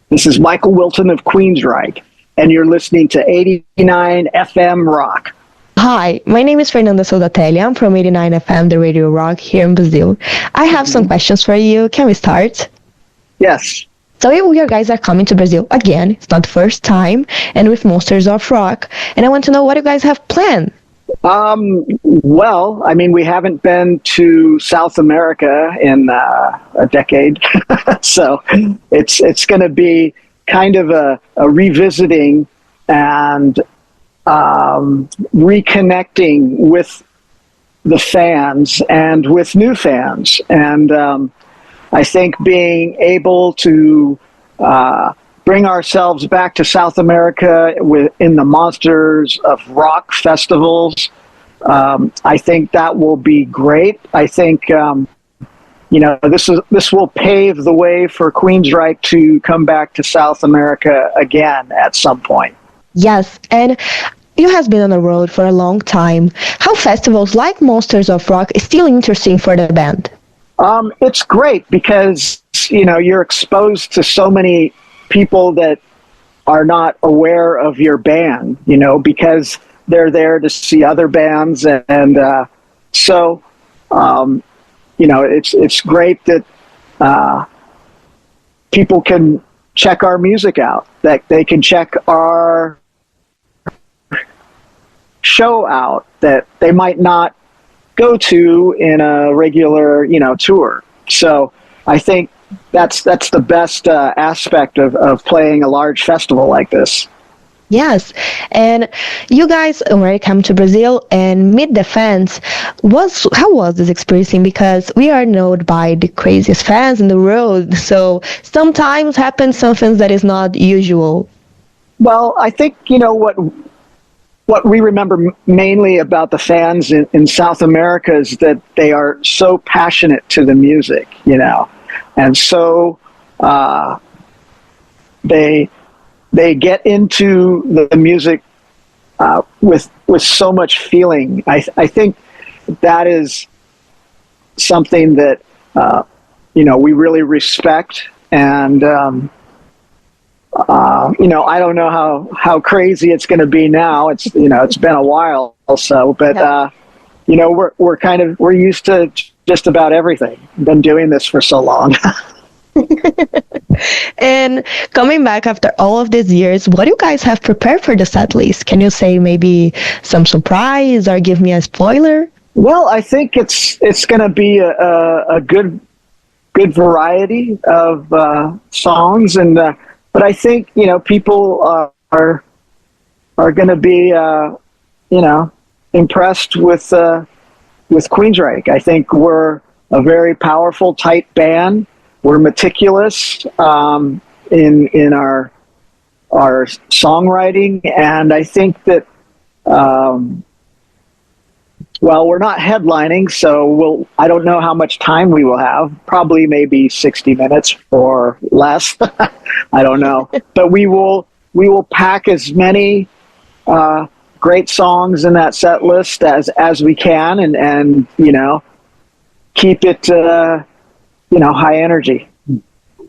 This is Michael Wilton of Queensrÿche, and you're listening to 89 FM Rock. Hi, my name is Fernanda Soldatelli. I'm from 89 FM, the Radio Rock here in Brazil. I have some questions for you. Can we start? Yes. So you guys are coming to Brazil again. It's not the first time, and with Monsters of Rock. And I want to know what you guys have planned. Well, I mean, we haven't been to South America in a decade, so it's going to be kind of a revisiting and reconnecting with the fans and with new fans. And I think being able to bring ourselves back to South America in the Monsters of Rock festivals, I think that will be great. I think this will pave the way for Queensrÿche to come back to South America again at some point. Yes, and you have been on the road for a long time. How festivals like Monsters of Rock is still interesting for the band? It's great because, you're exposed to so many people that are not aware of your band, because they're there to see other bands. And so, it's great that people can check our music out, that they can check our show out that they might not go to in a regular, tour. So I think that's the best aspect of playing a large festival like this. Yes, and you guys already come to Brazil and meet the fans. How was this experience? Because we are known by the craziest fans in the world, so sometimes happens something that is not usual. Well, I think, what we remember mainly about the fans in South America is that they are so passionate to the music, and so they get into the music with so much feeling. I think that is something that we really respect, and I don't know how crazy it's going to be now. It's it's been a while, so but we're used to just about everything. Been doing this for so long. And coming back after all of these years, what do you guys have prepared for the set list? Can you say maybe some surprise or give me a spoiler? Well, I think it's going to be a good variety of songs, and but I think people are going to be impressed with Queensrÿche. I think we're a very powerful, tight band. We're meticulous in our songwriting, and I think that we're not headlining, so I don't know how much time we will have. Probably maybe 60 minutes or less. I don't know, but we will pack as many great songs in that set list as we can, and keep it high energy.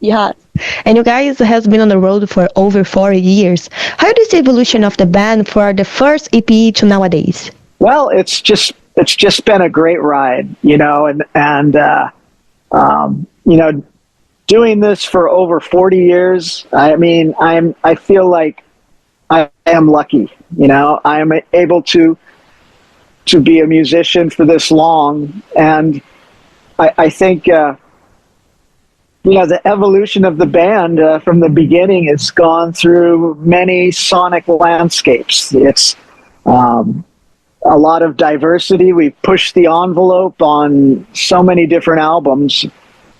Yeah, and you guys has been on the road for over 40 years. How is the evolution of the band for the first EP to nowadays? Well, it's just been a great ride, and doing this for over 40 years. I mean, I feel like I am lucky. I am able to be a musician for this long, and I think the evolution of the band from the beginning has gone through many sonic landscapes. It's a lot of diversity. We've pushed the envelope on so many different albums.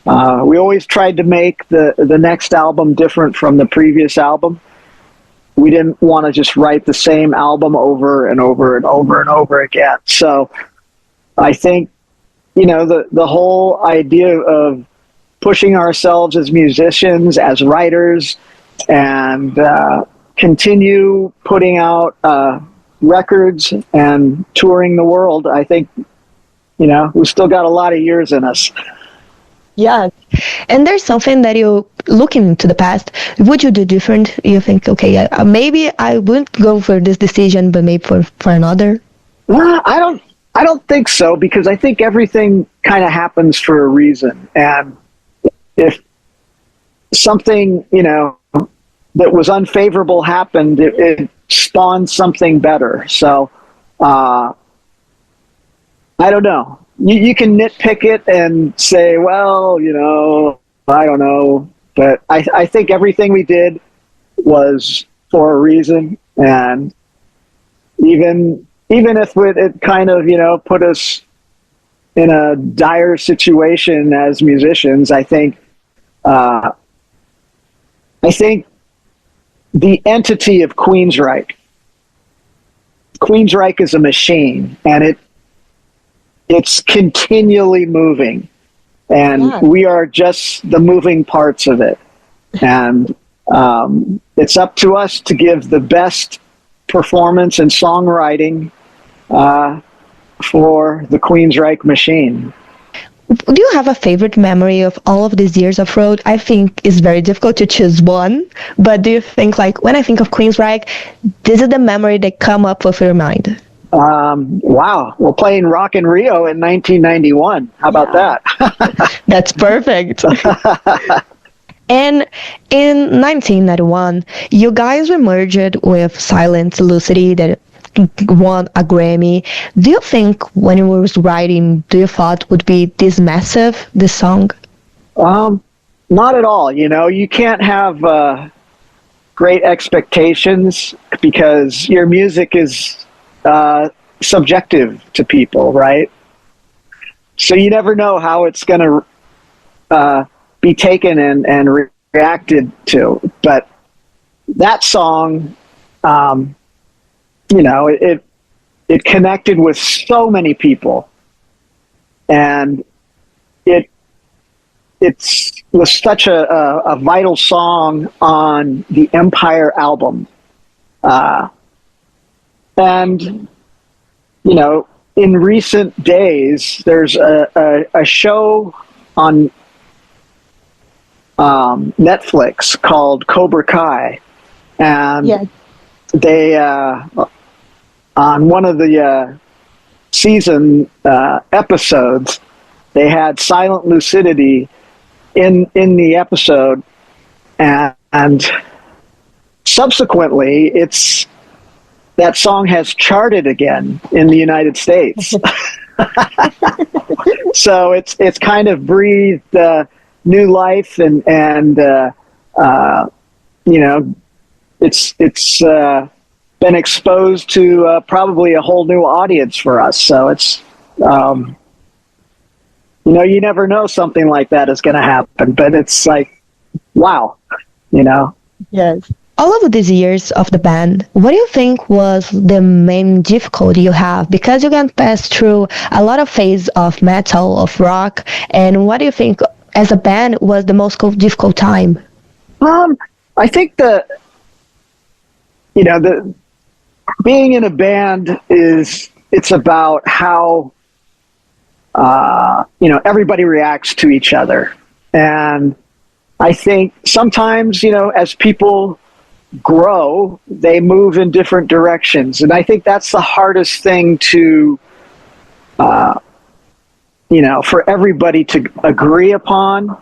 We always tried to make the next album different from the previous album. We didn't want to just write the same album over and over and over and over again. So I think, the whole idea of pushing ourselves as musicians, as writers, and continue putting out records and touring the world, I think, we've still got a lot of years in us. Yeah. And there's something that you looking into the past, would you do different? You think, okay, maybe I wouldn't go for this decision, but maybe for another? I don't think so, because I think everything kind of happens for a reason. And if something, that was unfavorable happened, it spawned something better. So, I don't know. You can nitpick it and say, well, I don't know. But I think everything we did was for a reason. And even if it kind of, put us in a dire situation as musicians, I think the entity of Queensrÿche is a machine, and it's continually moving, and we are just the moving parts of it. And it's up to us to give the best performance and songwriting for the Queensrÿche machine. Do you have a favorite memory of all of these years of road? I think it's very difficult to choose one, but do you think, like, when I think of Queensrÿche, this is the memory that come up with your mind? Wow. Well, playing Rock in Rio in 1991. How about that? That's perfect. And in 1991, you guys were merged with Silent Lucidity that won a Grammy. Do you think when you were writing, do you thought would be this massive, this song? Not at all. You can't have great expectations, because your music is subjective to people, right? So you never know how it's going to be taken and reacted to. But that song, it connected with so many people, and it was such a vital song on the Empire album. And, in recent days, there's a show on Netflix called Cobra Kai. And they, on one of the season episodes, they had Silent Lucidity in the episode, and subsequently that song has charted again in the United States. So it's kind of breathed new life, and it's been exposed to probably a whole new audience for us. So it's you never know something like that is going to happen, but it's like, wow, Yes. All of these years of the band, what do you think was the main difficulty you have? Because you can pass through a lot of phases of metal, of rock, and what do you think as a band was the most difficult time? I think the being in a band it's about how everybody reacts to each other. And I think sometimes, as people grow, they move in different directions. And I think that's the hardest thing to, for everybody to agree upon.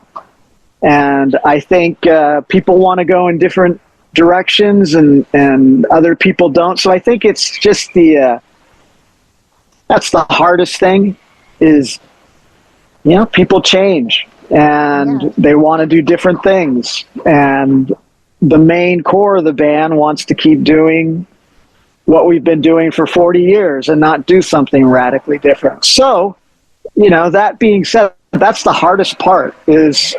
And I think people want to go in different directions, and other people don't. So I think it's just that's the hardest thing is, people change, and they want to do different things. And the main core of the band wants to keep doing what we've been doing for 40 years and not do something radically different. So, that being said, that's the hardest part, is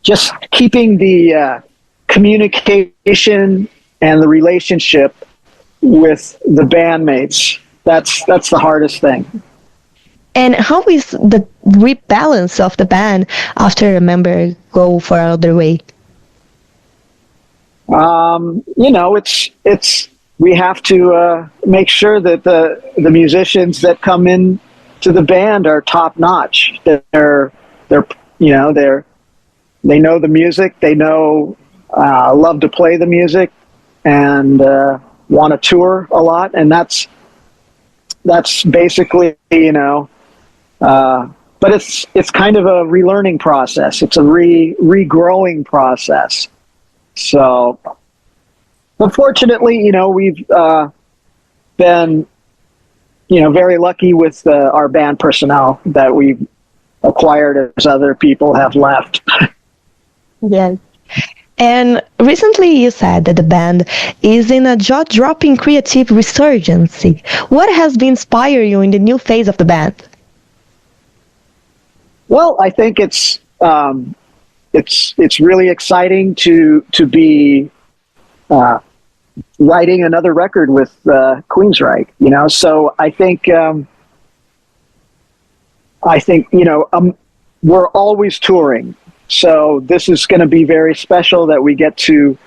just keeping the communication and the relationship with the bandmates. That's the hardest thing. And how is the rebalance of the band after a member go for another way? It's we have to make sure that the musicians that come in to the band are top notch. That they're they know the music, they know love to play the music, and want to tour a lot, and that's basically, but it's kind of a relearning process. It's a regrowing process. So, unfortunately, we've been, very lucky with our band personnel that we've acquired as other people have left. Yes. And recently you said that the band is in a jaw-dropping creative resurgence. What has been inspiring you in the new phase of the band? Well, I think it's really exciting to be writing another record with Queensrÿche. So I think we're always touring. So this is going to be very special that we get to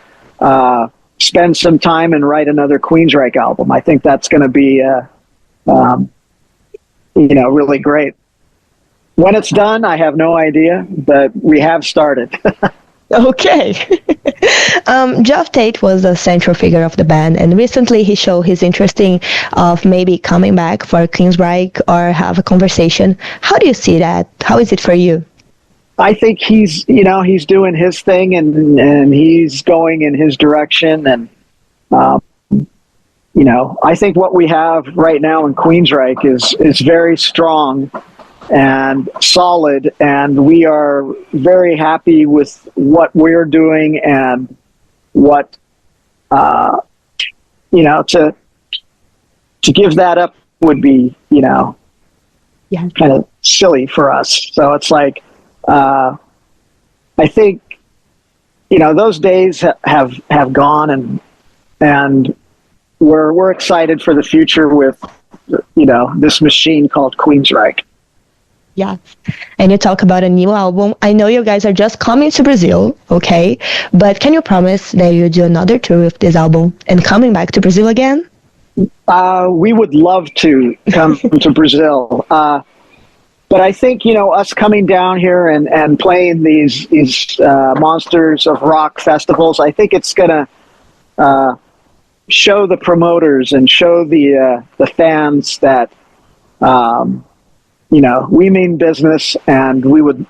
spend some time and write another Queensrÿche album. I think that's going to be, really great. When it's done, I have no idea, but we have started. Okay. Geoff Tate was a central figure of the band, and recently he showed his interest of maybe coming back for Queensrÿche or have a conversation. How do you see that? How is it for you? I think he's doing his thing and he's going in his direction. And, I think what we have right now in Queensrÿche is very strong and solid. And we are very happy with what we're doing and what, to give that up would be, kind of silly for us. So it's like, I think, those days have gone, and we're excited for the future with, this machine called Queensrÿche. Yeah. And you talk about a new album. I know you guys are just coming to Brazil, okay? But can you promise that you do another tour with this album and coming back to Brazil again? We would love to come to Brazil. But I think, us coming down here and playing these Monsters of Rock festivals, I think it's going to show the promoters and show the fans that, we mean business, and we would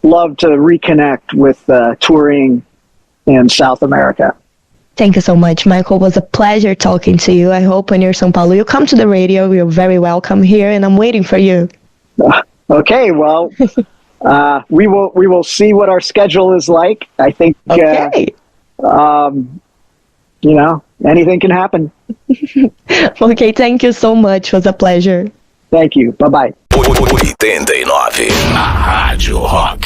love to reconnect with touring in South America. Thank you so much, Michael. It was a pleasure talking to you. I hope when you're in São Paulo, you come to the radio. You're very welcome here, and I'm waiting for you. Okay, well, we will see what our schedule is like. I think, okay. Anything can happen. Okay, thank you so much. It was a pleasure. Thank you. Bye-bye. 89, a Rádio Rock.